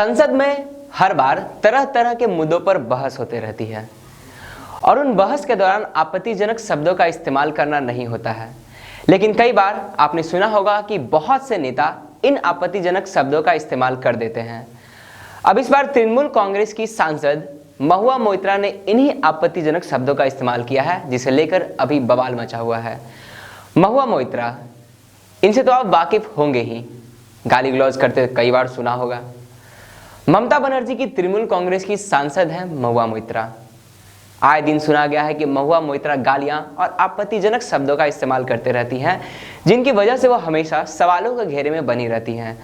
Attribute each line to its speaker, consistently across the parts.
Speaker 1: संसद में हर बार तरह तरह के मुद्दों पर बहस होते रहती है और उन बहस के दौरान आपत्तिजनक शब्दों का इस्तेमाल करना नहीं होता है। लेकिन कई बार आपने सुना होगा कि बहुत से नेता इन आपत्तिजनक शब्दों का इस्तेमाल कर देते हैं। अब इस बार तृणमूल कांग्रेस की सांसद महुआ मोइत्रा ने इन्हीं आपत्तिजनक शब्दों का इस्तेमाल किया है, जिसे लेकर अभी बवाल मचा हुआ है। महुआ मोइत्रा, इनसे तो आप वाकिफ होंगे ही, गाली गलौज करते कई बार सुना होगा। ममता बनर्जी की तृणमूल कांग्रेस की सांसद है महुआ मोइत्रा। आए दिन सुना गया है कि महुआ मोइत्रा गालियां और आपत्तिजनक शब्दों का इस्तेमाल करते रहती हैं, जिनकी वजह से वो हमेशा सवालों के घेरे में बनी रहती हैं।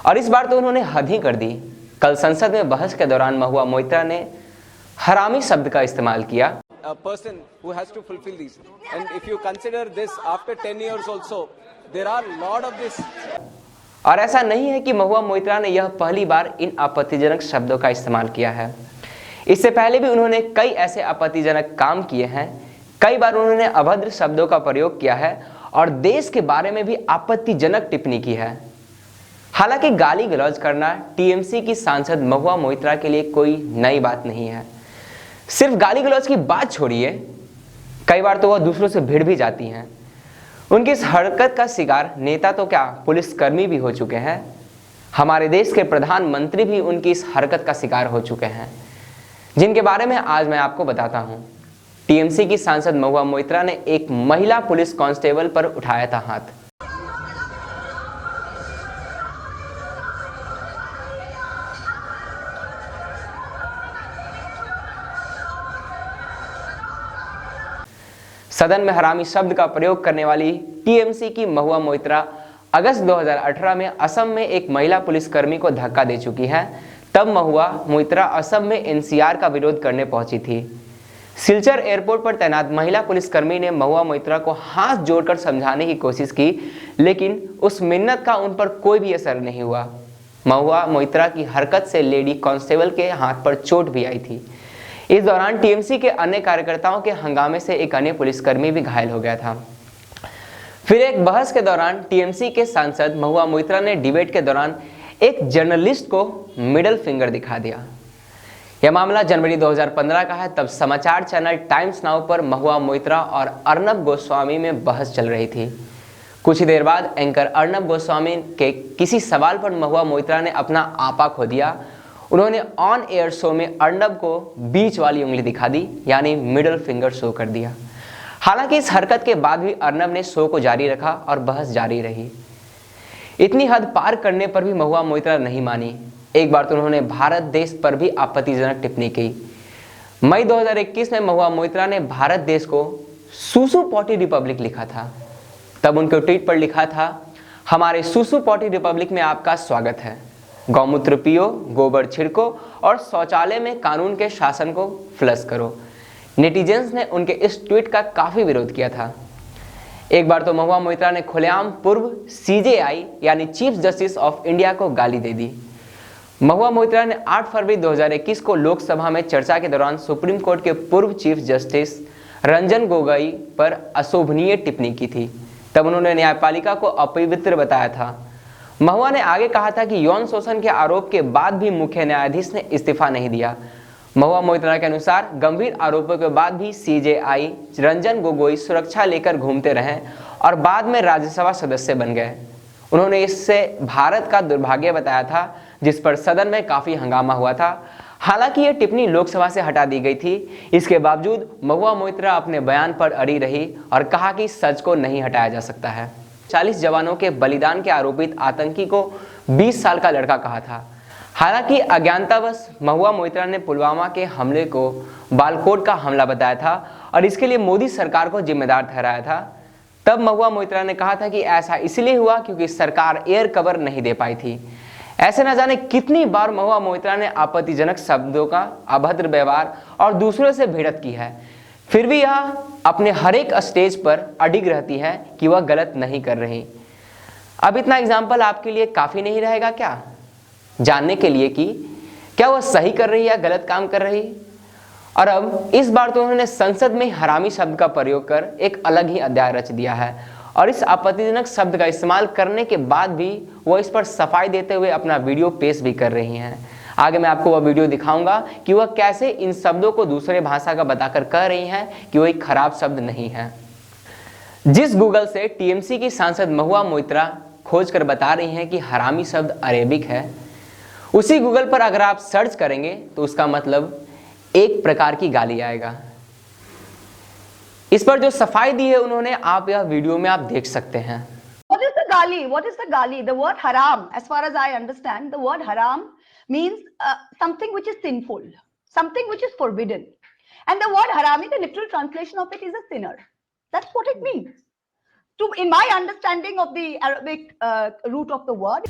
Speaker 1: और इस बार तो उन्होंने हद ही कर दी। कल संसद में बहस के दौरान महुआ मोइत्रा ने हरामी शब्द का इस्तेमाल किया।
Speaker 2: A person who has to fulfill these, and if you consider this after 10 years also, there are lot of this.
Speaker 1: और ऐसा नहीं है कि महुआ मोइत्रा ने यह पहली बार इन आपत्तिजनक शब्दों का इस्तेमाल किया है। इससे पहले भी उन्होंने कई ऐसे आपत्तिजनक काम किए हैं। कई बार उन्होंने अभद्र शब्दों का प्रयोग किया है और देश के बारे में भी आपत्तिजनक टिप्पणी की है। हालांकि गाली गलौज करना टीएमसी की सांसद महुआ मोइत्रा के लिए कोई नई बात नहीं है। सिर्फ गाली गलौज की बात छोड़िए, कई बार तो वह दूसरों से भिड़ भी जाती हैं। उनकी इस हरकत का शिकार नेता तो क्या, पुलिसकर्मी भी हो चुके हैं। हमारे देश के प्रधानमंत्री भी उनकी इस हरकत का शिकार हो चुके हैं, जिनके बारे में आज मैं आपको बताता हूं। टीएमसी की सांसद महुआ मोइत्रा ने एक महिला पुलिस कांस्टेबल पर उठाया था हाथ। सदन में हरामी शब्द का प्रयोग करने वाली टीएमसी की महुआ मोइत्रा अगस्त 2018 में असम में एक महिला पुलिसकर्मी को धक्का दे चुकी है। तब महुआ मोइत्रा असम में एनसीआर का विरोध करने पहुंची थी। सिलचर एयरपोर्ट पर तैनात महिला पुलिसकर्मी ने महुआ मोइत्रा को हाथ जोड़कर समझाने की कोशिश की, लेकिन उस मिन्नत का उन पर कोई भी असर नहीं हुआ। महुआ मोइत्रा की हरकत से लेडी कांस्टेबल के हाथ पर चोट भी आई थी। इस दौरान टीएमसी के अन्य कार्यकर्ताओं के हंगामे से एक अन्य पुलिसकर्मी भी घायल हो गया था। फिर एक बहस के दौरान टीएमसी के सांसद महुआ मोइत्रा ने डिबेट के दौरान एक जर्नलिस्ट को मिडिल फिंगर दिखा दिया। यह मामला जनवरी 2015 का है। तब समाचार चैनल टाइम्स नाउ पर महुआ मोइत्रा और अर्नब गोस्वामी में बहस चल रही थी। कुछ ही देर बाद एंकर अर्नब गोस्वामी के किसी सवाल पर महुआ मोइत्रा ने अपना आपा खो दिया। उन्होंने ऑन एयर शो में अर्नब को बीच वाली उंगली दिखा दी, यानी मिडिल फिंगर शो कर दिया। हालांकि इस हरकत के बाद भी अर्नब ने शो को जारी रखा और बहस जारी रही। इतनी हद पार करने पर भी महुआ मोइत्रा नहीं मानी। एक बार तो उन्होंने भारत देश पर भी आपत्तिजनक टिप्पणी की। मई 2021 में महुआ मोइत्रा ने भारत देश को सुसु पॉटी रिपब्लिक लिखा था। तब उनके ट्वीट पर लिखा था, हमारे सुसु पॉटी रिपब्लिक में आपका स्वागत है। गौमूत्र पियो, गोबर छिड़को और शौचालय में कानून के शासन को फ्लश करो। नेटिजन्स ने उनके इस ट्वीट का काफी विरोध किया था। एक बार तो महुआ मोइत्रा ने खुलेआम पूर्व सीजेआई यानी चीफ जस्टिस ऑफ इंडिया को गाली दे दी। महुआ मोइत्रा ने 8 फरवरी 2021 को लोकसभा में चर्चा के दौरान सुप्रीम कोर्ट के पूर्व चीफ जस्टिस रंजन गोगोई पर अशोभनीय टिप्पणी की थी। तब उन्होंने न्यायपालिका को अपवित्र बताया था। महुआ ने आगे कहा था कि यौन शोषण के आरोप के बाद भी मुख्य न्यायाधीश ने इस्तीफा नहीं दिया। महुआ मोइत्रा के अनुसार गंभीर आरोपों के बाद भी सीजेआई रंजन गोगोई सुरक्षा लेकर घूमते रहे और बाद में राज्यसभा सदस्य बन गए। उन्होंने इससे भारत का दुर्भाग्य बताया था, जिस पर सदन में काफी हंगामा हुआ था। हालांकि यह टिप्पणी लोकसभा से हटा दी गई थी। इसके बावजूद महुआ मोइत्रा अपने बयान पर अड़ी रही और कहा कि सच को नहीं हटाया जा सकता है। 40 जवानों के बलिदान के आरोपित आतंकी को 20 साल का लड़का कहा था। हालांकि अज्ञानतावश महुआ मोइत्रा ने पुलवामा के हमले को बालाकोट का हमला बताया था और इसके लिए मोदी सरकार को जिम्मेदार ठहराया था। तब महुआ मोइत्रा ने कहा था कि ऐसा इसलिए हुआ क्योंकि सरकार एयर कवर नहीं दे पाई थी। ऐसे न जाने कितनी बार महुआ मोइत्रा ने आपत्तिजनक शब्दों का अभद्र व्यवहार और दूसरों से भिड़त की है। फिर भी यह अपने हर एक स्टेज पर अडिग रहती है कि वह गलत नहीं कर रही। अब इतना एग्जाम्पल आपके लिए काफी नहीं रहेगा क्या, जानने के लिए कि क्या वह सही कर रही या गलत काम कर रही। और अब इस बार तो उन्होंने संसद में हरामी शब्द का प्रयोग कर एक अलग ही अध्याय रच दिया है और इस आपत्तिजनक शब्द का इस्तेमाल करने के बाद भी वह इस पर सफाई देते हुए अपना वीडियो पेश भी कर रही हैं। आगे मैं आपको वह वीडियो दिखाऊंगा कि वह कैसे इन शब्दों को दूसरे भाषा का बताकर कह रही हैं कि वह एक खराब शब्द नहीं है। जिस गूगल से टीएमसी की सांसद महुआ मोइत्रा खोज कर बता रही हैं कि हरामी शब्द अरेबिक है, उसी गूगल पर अगर आप सर्च करेंगे तो उसका मतलब एक प्रकार की गाली आएगा। इस पर जो सफाई दी है उन्होंने, आप यह वीडियो में आप देख सकते हैं।
Speaker 3: What is the gali? What is the gali? The word haram, as far as I understand, the word haram means something which is sinful, something which is forbidden. And the word harami, the literal translation of it is a sinner. That's what it means. In my understanding of the Arabic root of the word.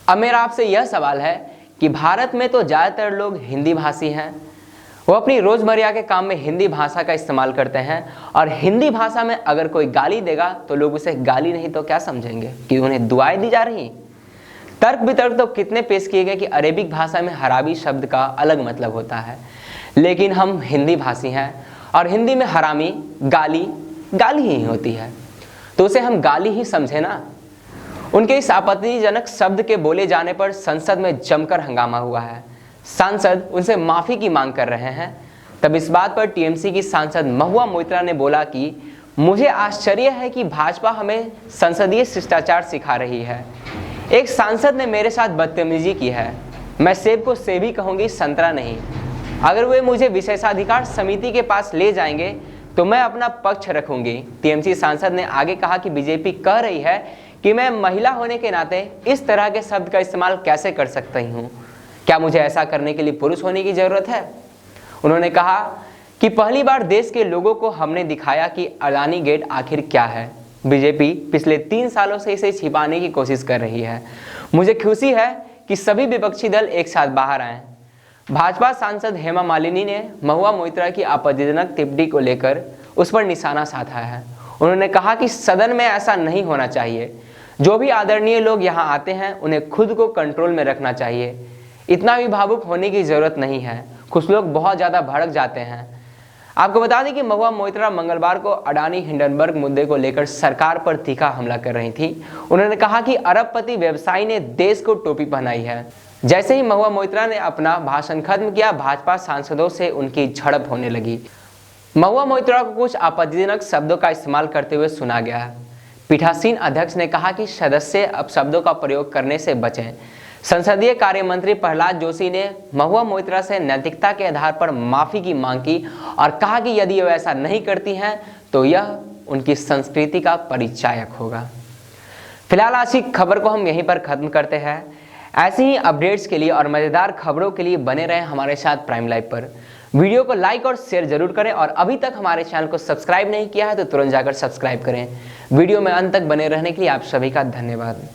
Speaker 1: अब मेरा आपसे यह सवाल है कि भारत में तो ज़्यादातर लोग हिंदी भाषी हैं, वो अपनी रोज़मर्रा के काम में हिंदी भाषा का इस्तेमाल करते हैं, और हिंदी भाषा में अगर कोई गाली देगा तो लोग उसे गाली नहीं तो क्या समझेंगे कि उन्हें दुआएं दी जा रही। तर्क वितर्क तो कितने पेश किए गए कि अरेबिक भाषा में हरामी शब्द का अलग मतलब होता है, लेकिन हम हिंदी भाषी हैं और हिंदी में हरामी गाली गाली ही होती है, तो उसे हम गाली ही समझे ना। उनके इस आपत्तिजनक शब्द के बोले जाने पर संसद में जमकर हंगामा हुआ है। सांसद उनसे माफी की मांग कर रहे हैं। तब इस बात पर टीएमसी की सांसद महुआ मोइत्रा ने बोला कि मुझे आश्चर्य है कि भाजपा हमें संसदीय शिष्टाचार सिखा रही है। एक सांसद ने मेरे साथ बदतमीजी की है, मैं सेब को सेब ही कहूँगी, संतरा नहीं। अगर वे मुझे विशेषाधिकार समिति के पास ले जाएंगे तो मैं अपना पक्ष रखूंगी। टीएमसी सांसद ने आगे कहा कि बीजेपी कह रही है कि मैं महिला होने के नाते इस तरह के शब्द का इस्तेमाल कैसे कर सकती हूँ, क्या मुझे ऐसा करने के लिए पुरुष होने की ज़रूरत है। उन्होंने कहा कि पहली बार देश के लोगों को हमने दिखाया कि अडानी गेट आखिर क्या है। बीजेपी पिछले 3 सालों से इसे छिपाने की कोशिश कर रही है। मुझे खुशी है कि सभी विपक्षी दल एक साथ बाहर आए। भाजपा सांसद हेमा मालिनी ने महुआ मोइत्रा की आपत्तिजनक टिप्पणी को लेकर उस पर निशाना साधा है। उन्होंने कहा कि सदन में ऐसा नहीं होना चाहिए। जो भी आदरणीय लोग यहाँ आते हैं उन्हें खुद को कंट्रोल में रखना चाहिए। इतना भी भावुक होने की जरूरत नहीं है, कुछ लोग बहुत ज़्यादा भड़क जाते हैं। आपको बता दें कि महुआ मोइत्रा मंगलवार को अडानी हिंडनबर्ग मुद्दे को लेकर सरकार पर तीखा हमला कर रही थी। उन्होंने कहा कि अरबपति व्यवसायी ने देश को टोपी पहनाई है। जैसे ही महुआ मोइत्रा ने अपना भाषण खत्म किया, भाजपा सांसदों से उनकी झड़प होने लगी। महुआ मोइत्रा को कुछ आपत्तिजनक शब्दों का इस्तेमाल करते हुए सुना गया। पीठासीन अध्यक्ष ने कहा कि सदस्य अब शब्दों का प्रयोग करने से बचें। संसदीय कार्य मंत्री प्रहलाद जोशी ने महुआ मोइत्रा से नैतिकता के आधार पर माफी की मांग की और कहा कि यदि वे ऐसा नहीं करती हैं तो यह उनकी संस्कृति का परिचायक होगा। फिलहाल आज की खबर को हम यहीं पर खत्म करते हैं। ऐसे ही अपडेट्स के लिए और मज़ेदार खबरों के लिए बने रहें हमारे साथ प्राइम लाइव पर। वीडियो को लाइक और शेयर जरूर करें और अभी तक हमारे चैनल को सब्सक्राइब नहीं किया है तो तुरंत जाकर सब्सक्राइब करें। वीडियो में अंत तक बने रहने के लिए आप सभी का धन्यवाद।